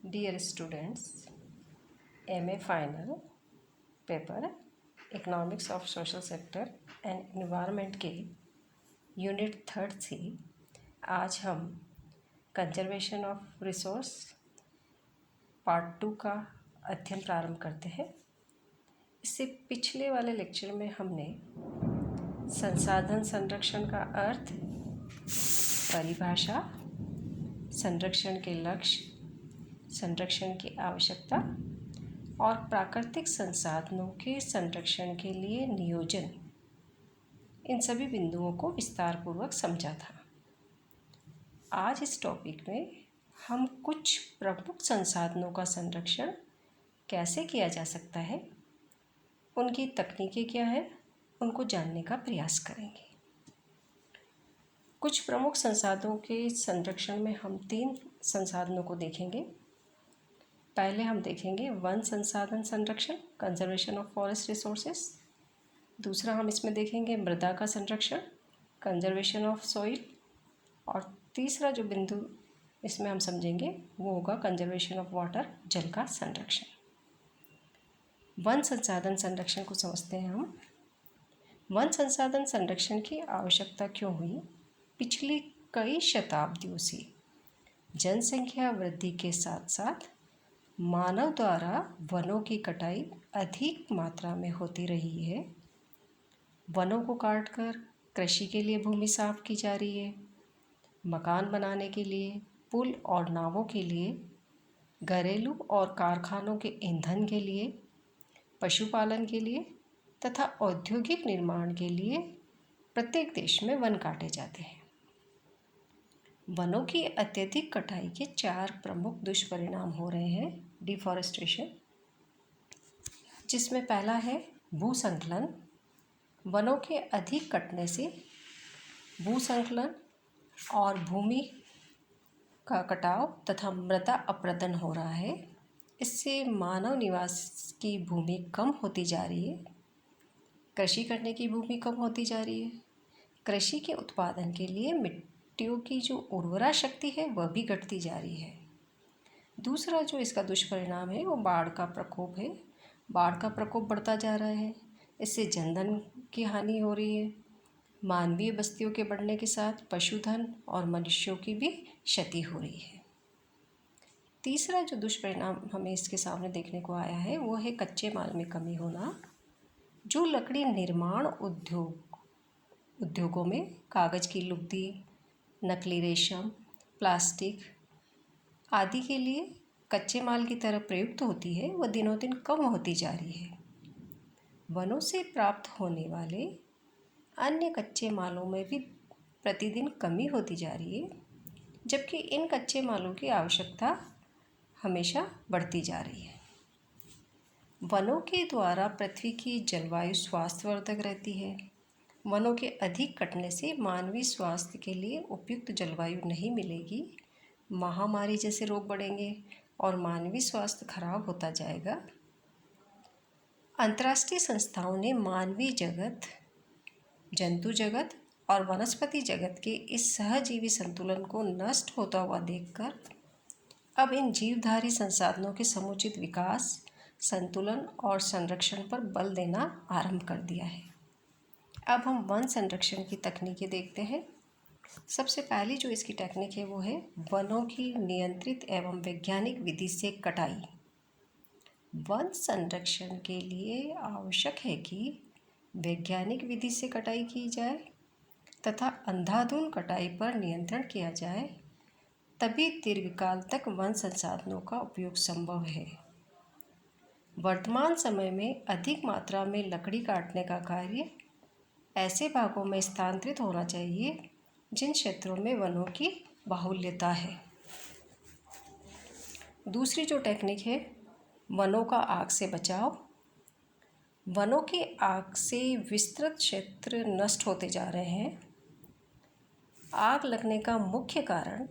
Dear students, MA final paper economics of social sector and environment के unit 3 से आज हम कंजर्वेशन ऑफ रिसोर्स पार्ट 2 का अध्ययन प्रारंभ करते हैं। इससे पिछले वाले लेक्चर में हमने संसाधन संरक्षण का अर्थ, परिभाषा, संरक्षण के लक्ष्य, संरक्षण की आवश्यकता और प्राकृतिक संसाधनों के संरक्षण के लिए नियोजन, इन सभी बिंदुओं को विस्तारपूर्वक समझा था। आज इस टॉपिक में हम कुछ प्रमुख संसाधनों का संरक्षण कैसे किया जा सकता है, उनकी तकनीकें क्या है, उनको जानने का प्रयास करेंगे। कुछ प्रमुख संसाधनों के संरक्षण में हम 3 संसाधनों को देखेंगे। पहले हम देखेंगे वन संसाधन संरक्षण, कंजर्वेशन ऑफ फॉरेस्ट रिसोर्सेस। दूसरा हम इसमें देखेंगे मृदा का संरक्षण, कंजर्वेशन ऑफ सॉइल। और तीसरा जो बिंदु इसमें हम समझेंगे वो होगा कंजर्वेशन ऑफ वाटर, जल का संरक्षण। वन संसाधन संरक्षण को समझते हैं हम। वन संसाधन संरक्षण की आवश्यकता क्यों हुई? पिछली कई शताब्दियों से जनसंख्या वृद्धि के साथ साथ मानव द्वारा वनों की कटाई अधिक मात्रा में होती रही है। वनों को काटकर कृषि के लिए भूमि साफ की जा रही है, मकान बनाने के लिए, पुल और नावों के लिए, घरेलू और कारखानों के ईंधन के लिए, पशुपालन के लिए तथा औद्योगिक निर्माण के लिए प्रत्येक देश में वन काटे जाते हैं। वनों की अत्यधिक कटाई के 4 प्रमुख दुष्परिणाम हो रहे हैं डिफॉरेस्टेशन, जिसमें पहला है भूसंकलन। वनों के अधिक कटने से भूसंकलन और भूमि का कटाव तथा मृदा अपरदन हो रहा है। इससे मानव निवास की भूमि कम होती जा रही है, कृषि करने की भूमि कम होती जा रही है। कृषि के उत्पादन के लिए मिट्टियों की जो उर्वरा शक्ति है वह भी घटती जा रही है। दूसरा जो इसका दुष्परिणाम है वो बाढ़ का प्रकोप है। बाढ़ का प्रकोप बढ़ता जा रहा है, इससे जनधन की हानि हो रही है। मानवीय बस्तियों के बढ़ने के साथ पशुधन और मनुष्यों की भी क्षति हो रही है। तीसरा जो दुष्परिणाम हमें इसके सामने देखने को आया है वो है कच्चे माल में कमी होना। जो लकड़ी निर्माण उद्योगों में कागज़ की लुगदी, नकली रेशम, प्लास्टिक आदि के लिए कच्चे माल की तरह प्रयुक्त होती है, वह दिनों दिन कम होती जा रही है। वनों से प्राप्त होने वाले अन्य कच्चे मालों में भी प्रतिदिन कमी होती जा रही है, जबकि इन कच्चे मालों की आवश्यकता हमेशा बढ़ती जा रही है। वनों के द्वारा पृथ्वी की जलवायु स्वास्थ्यवर्धक रहती है। वनों के अधिक कटने से मानवीय स्वास्थ्य के लिए उपयुक्त जलवायु नहीं मिलेगी, महामारी जैसे रोग बढ़ेंगे और मानवीय स्वास्थ्य खराब होता जाएगा। अंतर्राष्ट्रीय संस्थाओं ने मानवीय जगत, जंतु जगत और वनस्पति जगत के इस सहजीवी संतुलन को नष्ट होता हुआ देखकर अब इन जीवधारी संसाधनों के समुचित विकास, संतुलन और संरक्षण पर बल देना आरंभ कर दिया है। अब हम वन संरक्षण की तकनीकें देखते हैं। सबसे पहली जो इसकी टेक्निक है वो है वनों की नियंत्रित एवं वैज्ञानिक विधि से कटाई। वन संरक्षण के लिए आवश्यक है कि वैज्ञानिक विधि से कटाई की जाए तथा अंधाधुंध कटाई पर नियंत्रण किया जाए, तभी दीर्घकाल तक वन संसाधनों का उपयोग संभव है। वर्तमान समय में अधिक मात्रा में लकड़ी काटने का कार्य ऐसे भागों में स्थानांतरित होना चाहिए जिन क्षेत्रों में वनों की बाहुल्यता है। दूसरी जो टेक्निक है वनों का आग से बचाव। वनों के आग से विस्तृत क्षेत्र नष्ट होते जा रहे हैं। आग लगने का मुख्य कारण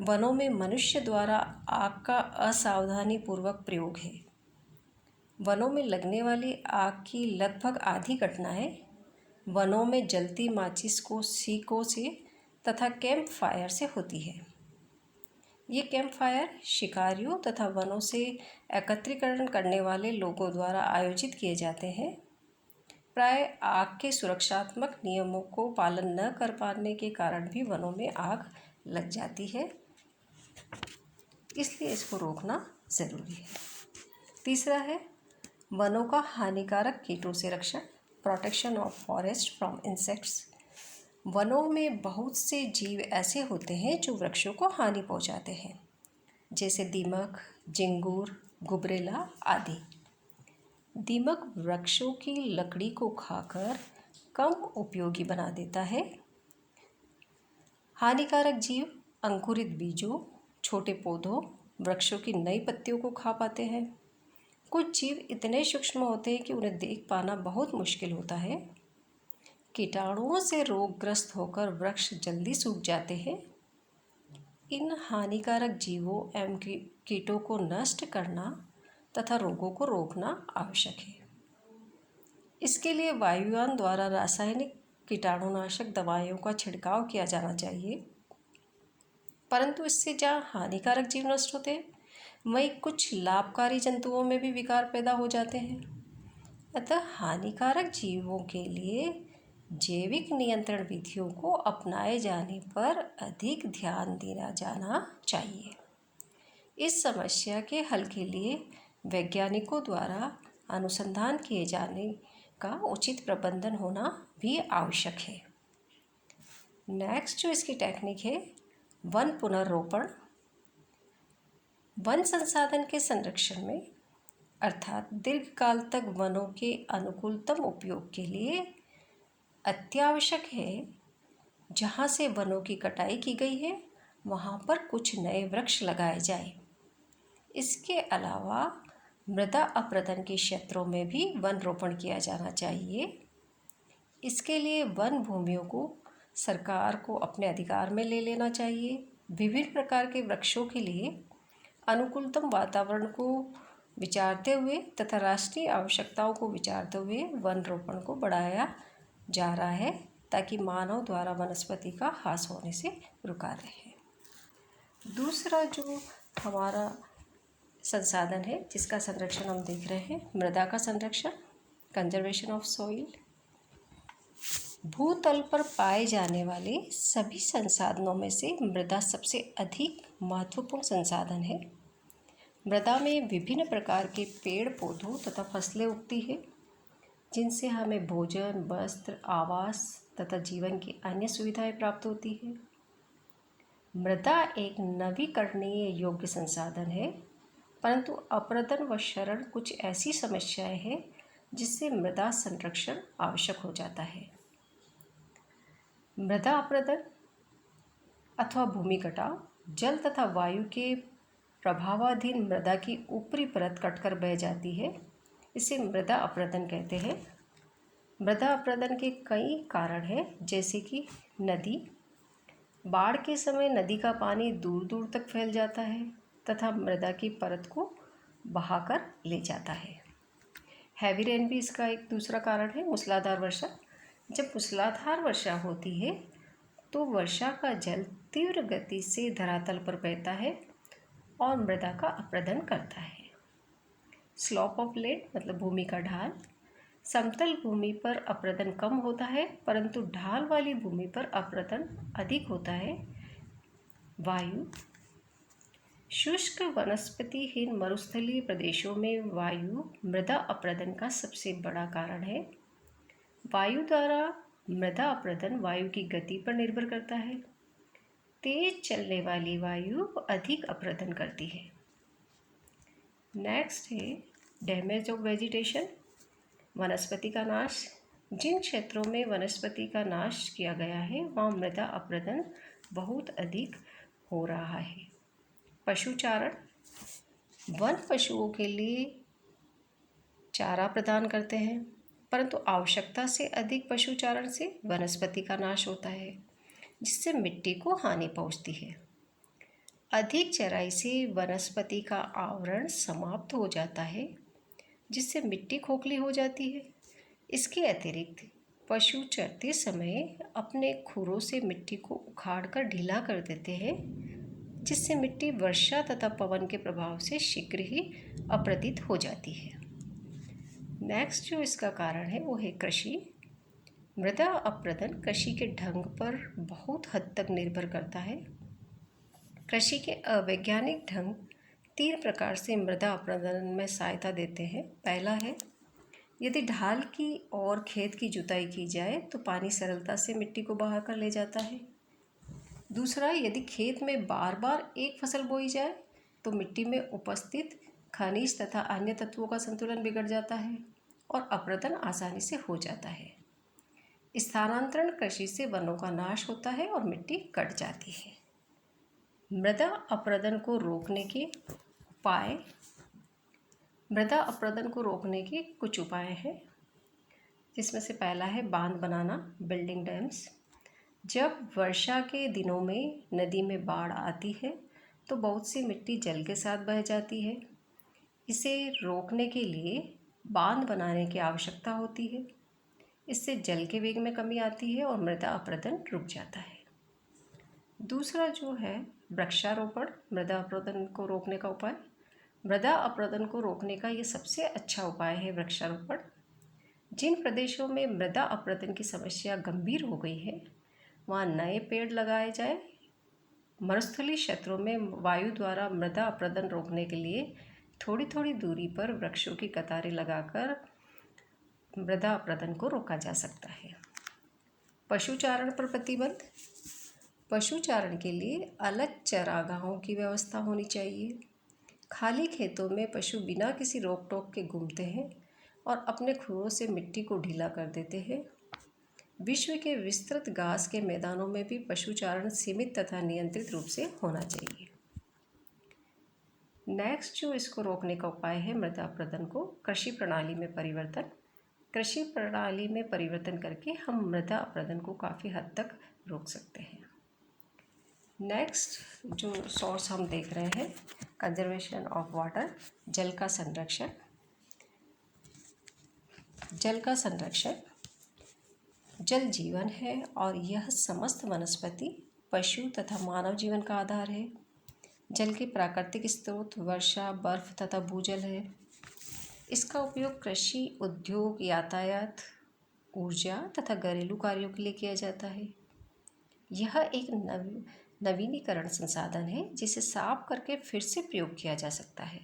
वनों में मनुष्य द्वारा आग का असावधानी पूर्वक प्रयोग है। वनों में लगने वाली आग की लगभग आधी घटनाएं वनों में जलती माचिस को सीकों से तथा कैंप फायर से होती है। ये कैंप फायर शिकारियों तथा वनों से एकत्रीकरण करने वाले लोगों द्वारा आयोजित किए जाते हैं। प्राय आग के सुरक्षात्मक नियमों को पालन न कर पाने के कारण भी वनों में आग लग जाती है, इसलिए इसको रोकना ज़रूरी है। तीसरा है वनों का हानिकारक कीटों से रक्षण, protection of forest from insects. वनों में बहुत से जीव ऐसे होते हैं जो वृक्षों को हानि पहुंचाते हैं, जैसे दीमक, झिंगुर, गुबरेला आदि। दीमक वृक्षों की लकड़ी को खाकर कम उपयोगी बना देता है। हानिकारक जीव अंकुरित बीजों, छोटे पौधों, वृक्षों की नई पत्तियों को खा पाते हैं। कुछ जीव इतने सूक्ष्म होते हैं कि उन्हें देख पाना बहुत मुश्किल होता है। कीटाणुओं से रोगग्रस्त होकर वृक्ष जल्दी सूख जाते हैं। इन हानिकारक जीवों एवं कीटों को नष्ट करना तथा रोगों को रोकना आवश्यक है। इसके लिए वायुयान द्वारा रासायनिक कीटाणुनाशक दवाइयों का छिड़काव किया जाना चाहिए, परंतु इससे जहाँ हानिकारक जीव नष्ट होते हैं, वहीं कुछ लाभकारी जंतुओं में भी विकार पैदा हो जाते हैं। अतः हानिकारक जीवों के लिए जैविक नियंत्रण विधियों को अपनाए जाने पर अधिक ध्यान दिया जाना चाहिए। इस समस्या के हल के लिए वैज्ञानिकों द्वारा अनुसंधान किए जाने का उचित प्रबंधन होना भी आवश्यक है। नेक्स्ट जो इसकी टेक्निक है, वन पुनर्रोपण। वन संसाधन के संरक्षण में अर्थात दीर्घकाल तक वनों के अनुकूलतम उपयोग के लिए अत्यावश्यक है जहाँ से वनों की कटाई की गई है वहाँ पर कुछ नए वृक्ष लगाए जाए। इसके अलावा मृदा अपरदन के क्षेत्रों में भी वन रोपण किया जाना चाहिए। इसके लिए वन भूमियों को सरकार को अपने अधिकार में ले लेना चाहिए। विभिन्न प्रकार के वृक्षों के लिए अनुकूलतम वातावरण को विचारते हुए तथा राष्ट्रीय आवश्यकताओं को विचारते हुए वन रोपण को बढ़ाया जा रहा है, ताकि मानव द्वारा वनस्पति का ह्रास होने से रुका रहे। दूसरा जो हमारा संसाधन है जिसका संरक्षण हम देख रहे हैं, मृदा का संरक्षण, कंजर्वेशन ऑफ सॉइल। भूतल पर पाए जाने वाले सभी संसाधनों में से मृदा सबसे अधिक महत्वपूर्ण संसाधन है। मृदा में विभिन्न प्रकार के पेड़ पौधों तथा फसलें उगती है, जिनसे हमें भोजन, वस्त्र, आवास तथा जीवन की अन्य सुविधाएं प्राप्त होती है। मृदा एक नवीकरणीय योग्य संसाधन है, परंतु अपरदन व क्षरण कुछ ऐसी समस्याएं हैं जिससे मृदा संरक्षण आवश्यक हो जाता है। मृदा अपरदन अथवा भूमि कटाव जल तथा वायु के प्रभावाधीन मृदा की ऊपरी परत कटकर बह जाती है, इसे मृदा अपरदन कहते हैं। मृदा अपरदन के कई कारण हैं, जैसे कि नदी, बाढ़ के समय नदी का पानी दूर दूर तक फैल जाता है तथा मृदा की परत को बहाकर ले जाता है। हैवी रेन भी इसका एक दूसरा कारण है। मूसलाधार वर्षा, जब मूसलाधार वर्षा होती है तो वर्षा का जल तीव्र गति से धरातल पर बहता है और मृदा का अपरदन करता है। स्लोप ऑफ लैंड मतलब भूमि का ढाल, समतल भूमि पर अपरदन कम होता है, परंतु ढाल वाली भूमि पर अपरदन अधिक होता है। वायु, शुष्क वनस्पतिहीन मरुस्थलीय प्रदेशों में वायु मृदा अपरदन का सबसे बड़ा कारण है। वायु द्वारा मृदा अपरदन वायु की गति पर निर्भर करता है। तेज चलने वाली वायु अधिक अपरदन करती है। नेक्स्ट है डैमेज ऑफ वेजिटेशन, वनस्पति का नाश। जिन क्षेत्रों में वनस्पति का नाश किया गया है वहाँ मृदा अपरदन बहुत अधिक हो रहा है। पशुचारण, वन पशुओं के लिए चारा प्रदान करते हैं, परंतु आवश्यकता से अधिक पशुचारण से वनस्पति का नाश होता है, जिससे मिट्टी को हानि पहुंचती है। अधिक चराई से वनस्पति का आवरण समाप्त हो जाता है, जिससे मिट्टी खोखली हो जाती है। इसके अतिरिक्त पशु चरते समय अपने खुरों से मिट्टी को उखाड़कर ढीला कर देते हैं, जिससे मिट्टी वर्षा तथा पवन के प्रभाव से शीघ्र ही अपरदित हो जाती है। नेक्स्ट जो इसका कारण है वो है कृषि। मृदा अपरदन कृषि के ढंग पर बहुत हद तक निर्भर करता है। कृषि के अवैज्ञानिक ढंग 3 प्रकार से मृदा अपरदन में सहायता देते हैं। पहला है, यदि ढाल की और खेत की जुताई की जाए तो पानी सरलता से मिट्टी को बहा कर ले जाता है। दूसरा, यदि खेत में बार बार एक फसल बोई जाए तो मिट्टी में उपस्थित खनिज तथा अन्य तत्वों का संतुलन बिगड़ जाता है और अपरदन आसानी से हो जाता है। स्थानांतरण कृषि से वनों का नाश होता है और मिट्टी कट जाती है। मृदा अपरदन को रोकने के उपाय। मृदा अपरदन को रोकने के कुछ उपाय हैं, जिसमें से पहला है बांध बनाना, बिल्डिंग डैम्स। जब वर्षा के दिनों में नदी में बाढ़ आती है तो बहुत सी मिट्टी जल के साथ बह जाती है। इसे रोकने के लिए बांध बनाने की आवश्यकता होती है। इससे जल के वेग में कमी आती है और मृदा अपरदन रुक जाता है। दूसरा जो है वृक्षारोपण, मृदा अपरदन को रोकने का उपाय। मृदा अपरदन को रोकने का ये सबसे अच्छा उपाय है वृक्षारोपण। जिन प्रदेशों में मृदा अपरदन की समस्या गंभीर हो गई है वहाँ नए पेड़ लगाए जाए। मरुस्थलीय क्षेत्रों में वायु द्वारा मृदा अपरदन रोकने के लिए थोड़ी थोड़ी दूरी पर वृक्षों की कतारें लगाकर मृदा अपरदन को रोका जा सकता है। पशुचारण पर प्रतिबंध। पशुचारण के लिए अलग चरागाहों की व्यवस्था होनी चाहिए। खाली खेतों में पशु बिना किसी रोक टोक के घूमते हैं और अपने खुरों से मिट्टी को ढीला कर देते हैं। विश्व के विस्तृत घास के मैदानों में भी पशुचारण सीमित तथा नियंत्रित रूप से होना चाहिए। नेक्स्ट जो इसको रोकने का उपाय है मृदा अपरदन को, कृषि प्रणाली में परिवर्तन। कृषि प्रणाली में परिवर्तन करके हम मृदा अपरदन को काफ़ी हद तक रोक सकते हैं। नेक्स्ट जो सोर्स हम देख रहे हैं, कंजर्वेशन ऑफ वाटर, जल का संरक्षण। जल का संरक्षण। जल जीवन है और यह समस्त वनस्पति, पशु तथा मानव जीवन का आधार है। जल के प्राकृतिक स्रोत वर्षा, बर्फ तथा भूजल है। इसका उपयोग कृषि, उद्योग, यातायात, ऊर्जा तथा घरेलू कार्यों के लिए किया जाता है। यह एक नवीनीकरण संसाधन है जिसे साफ करके फिर से प्रयोग किया जा सकता है।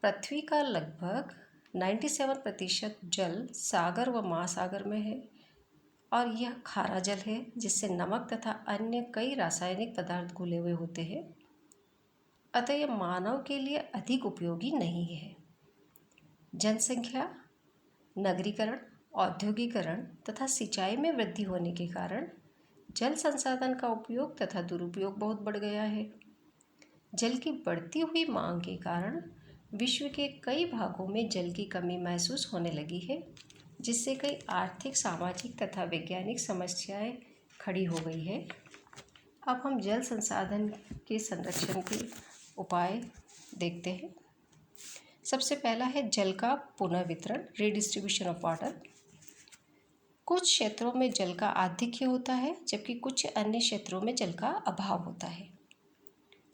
पृथ्वी का लगभग 97% जल सागर व महासागर में है और यह खारा जल है जिससे नमक तथा अन्य कई रासायनिक पदार्थ घुले हुए होते हैं। अतः यह मानव के लिए अधिक उपयोगी नहीं है। जनसंख्या, नगरीकरण, औद्योगिकरण तथा सिंचाई में वृद्धि होने के कारण जल संसाधन का उपयोग तथा दुरुपयोग बहुत बढ़ गया है। जल की बढ़ती हुई मांग के कारण विश्व के कई भागों में जल की कमी महसूस होने लगी है, जिससे कई आर्थिक, सामाजिक तथा वैज्ञानिक समस्याएं खड़ी हो गई है। अब हम जल संसाधन के संरक्षण के उपाय देखते हैं। सबसे पहला है जल का पुनर्वितरण, रीडिस्ट्रीब्यूशन ऑफ वाटर। कुछ क्षेत्रों में जल का आधिक्य होता है जबकि कुछ अन्य क्षेत्रों में जल का अभाव होता है।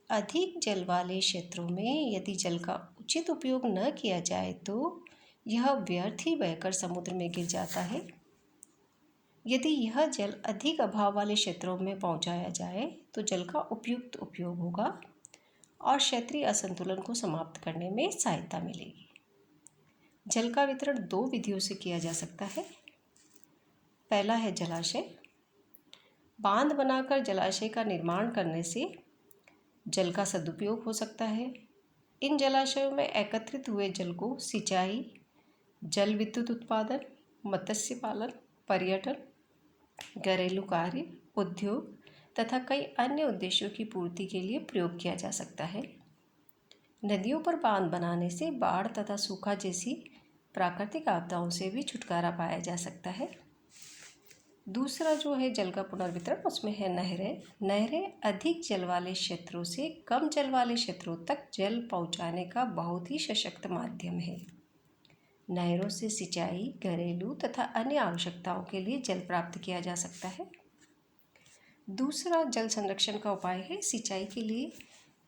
अधिक जल वाले क्षेत्रों में यदि जल का उचित उपयोग न किया जाए तो यह व्यर्थ ही बहकर समुद्र में गिर जाता है। यदि यह जल अधिक अभाव वाले क्षेत्रों में पहुंचाया जाए तो जल का उपयुक्त उपयोग होगा और क्षेत्रीय असंतुलन को समाप्त करने में सहायता मिलेगी। जल का वितरण 2 विधियों से किया जा सकता है। पहला है जलाशय। बांध बनाकर जलाशय का निर्माण करने से जल का सदुपयोग हो सकता है। इन जलाशयों में एकत्रित हुए जल को सिंचाई, जल विद्युत उत्पादन, मत्स्य पालन, पर्यटन, घरेलू कार्य, उद्योग तथा कई अन्य उद्देश्यों की पूर्ति के लिए प्रयोग किया जा सकता है। नदियों पर बांध बनाने से बाढ़ तथा सूखा जैसी प्राकृतिक आपदाओं से भी छुटकारा पाया जा सकता है। दूसरा जो है जल का पुनर्वितरण, उसमें है नहरें। नहरें अधिक जल वाले क्षेत्रों से कम जल वाले क्षेत्रों तक जल पहुंचाने का बहुत ही सशक्त माध्यम है। नहरों से सिंचाई, घरेलू तथा अन्य आवश्यकताओं के लिए जल प्राप्त किया जा सकता है। दूसरा जल संरक्षण का उपाय है सिंचाई के लिए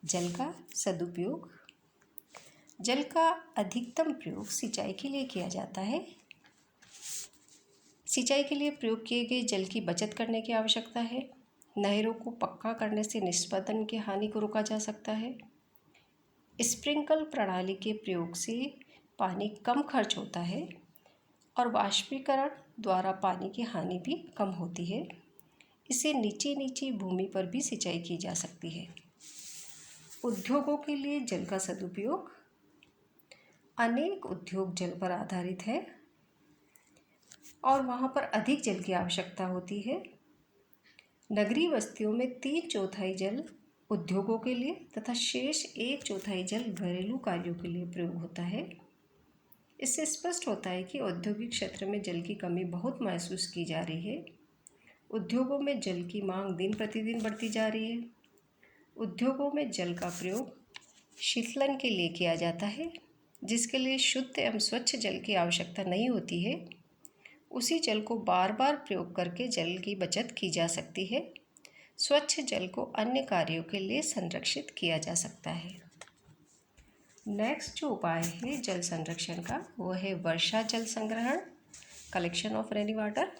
जल का सदुपयोग। जल का अधिकतम प्रयोग सिंचाई के लिए किया जाता है। सिंचाई के लिए प्रयोग किए गए जल की बचत करने की आवश्यकता है। नहरों को पक्का करने से निष्पदन की हानि को रोका जा सकता है। स्प्रिंकल प्रणाली के प्रयोग से पानी कम खर्च होता है और वाष्पीकरण द्वारा पानी की हानि भी कम होती है। इसे नीची भूमि पर भी सिंचाई की जा सकती है। उद्योगों के लिए जल का सदुपयोग। अनेक उद्योग जल पर आधारित है और वहाँ पर अधिक जल की आवश्यकता होती है। नगरीय बस्तियों में 3/4 जल उद्योगों के लिए तथा शेष 1/4 जल घरेलू कार्यों के लिए प्रयोग होता है। इससे स्पष्ट होता है कि औद्योगिक क्षेत्र में जल की कमी बहुत महसूस की जा रही है। उद्योगों में जल की मांग दिन प्रतिदिन बढ़ती जा रही है। उद्योगों में जल का प्रयोग शीतलन के लिए किया जाता है, जिसके लिए शुद्ध एवं स्वच्छ जल की आवश्यकता नहीं होती है। उसी जल को बार बार प्रयोग करके जल की बचत की जा सकती है। स्वच्छ जल को अन्य कार्यों के लिए संरक्षित किया जा सकता है। नेक्स्ट जो उपाय है जल संरक्षण का वो है वर्षा जल संग्रहण, कलेक्शन ऑफ रेनी वाटर।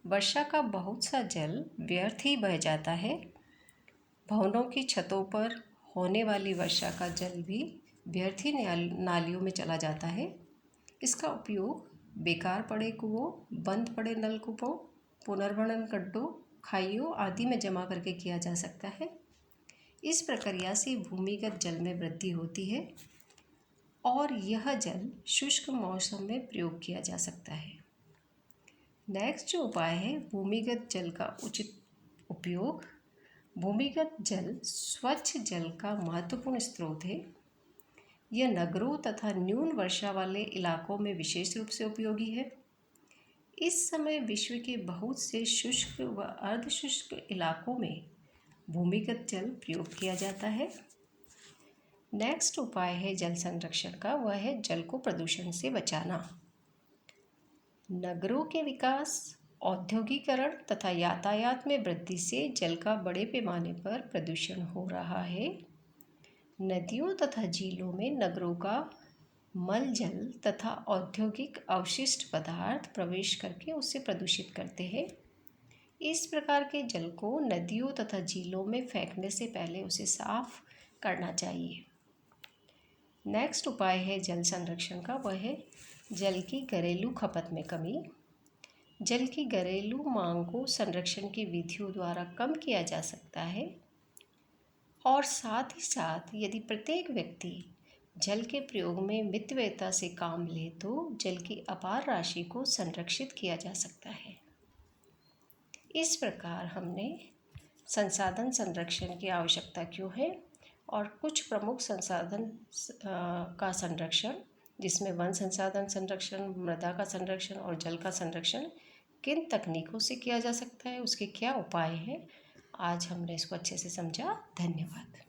वर्षा का बहुत सा जल व्यर्थ ही बह जाता है। भवनों की छतों पर होने वाली वर्षा का जल भी व्यर्थ ही नालियों में चला जाता है। इसका उपयोग बेकार पड़े कुओं, बंद पड़े नलकूपों, पुनर्भरण गड्ढों, खाइयों आदि में जमा करके किया जा सकता है। इस प्रक्रिया से भूमिगत जल में वृद्धि होती है और यह जल शुष्क मौसम में प्रयोग किया जा सकता है। नेक्स्ट जो उपाय है भूमिगत जल का उचित उपयोग। भूमिगत जल स्वच्छ जल का महत्वपूर्ण स्रोत है। यह नगरों तथा न्यून वर्षा वाले इलाकों में विशेष रूप से उपयोगी है। इस समय विश्व के बहुत से शुष्क व अर्धशुष्क इलाकों में भूमिगत जल प्रयोग किया जाता है। नेक्स्ट उपाय है जल संरक्षण का वह है जल को प्रदूषण से बचाना। नगरों के विकास, औद्योगिकरण तथा यातायात में वृद्धि से जल का बड़े पैमाने पर प्रदूषण हो रहा है। नदियों तथा झीलों में नगरों का मल जल तथा औद्योगिक अवशिष्ट पदार्थ प्रवेश करके उसे प्रदूषित करते हैं। इस प्रकार के जल को नदियों तथा झीलों में फेंकने से पहले उसे साफ करना चाहिए। नेक्स्ट उपाय है जल संरक्षण का वह है जल की घरेलू खपत में कमी। जल की घरेलू मांग को संरक्षण की विधियों द्वारा कम किया जा सकता है और साथ ही साथ यदि प्रत्येक व्यक्ति जल के प्रयोग में मितव्ययिता से काम ले तो जल की अपार राशि को संरक्षित किया जा सकता है। इस प्रकार हमने संसाधन संरक्षण की आवश्यकता क्यों है और कुछ प्रमुख संसाधन का संरक्षण जिसमें वन संसाधन संरक्षण, मृदा का संरक्षण और जल का संरक्षण किन तकनीकों से किया जा सकता है, उसके क्या उपाय हैं, आज हमने इसको अच्छे से समझा। धन्यवाद।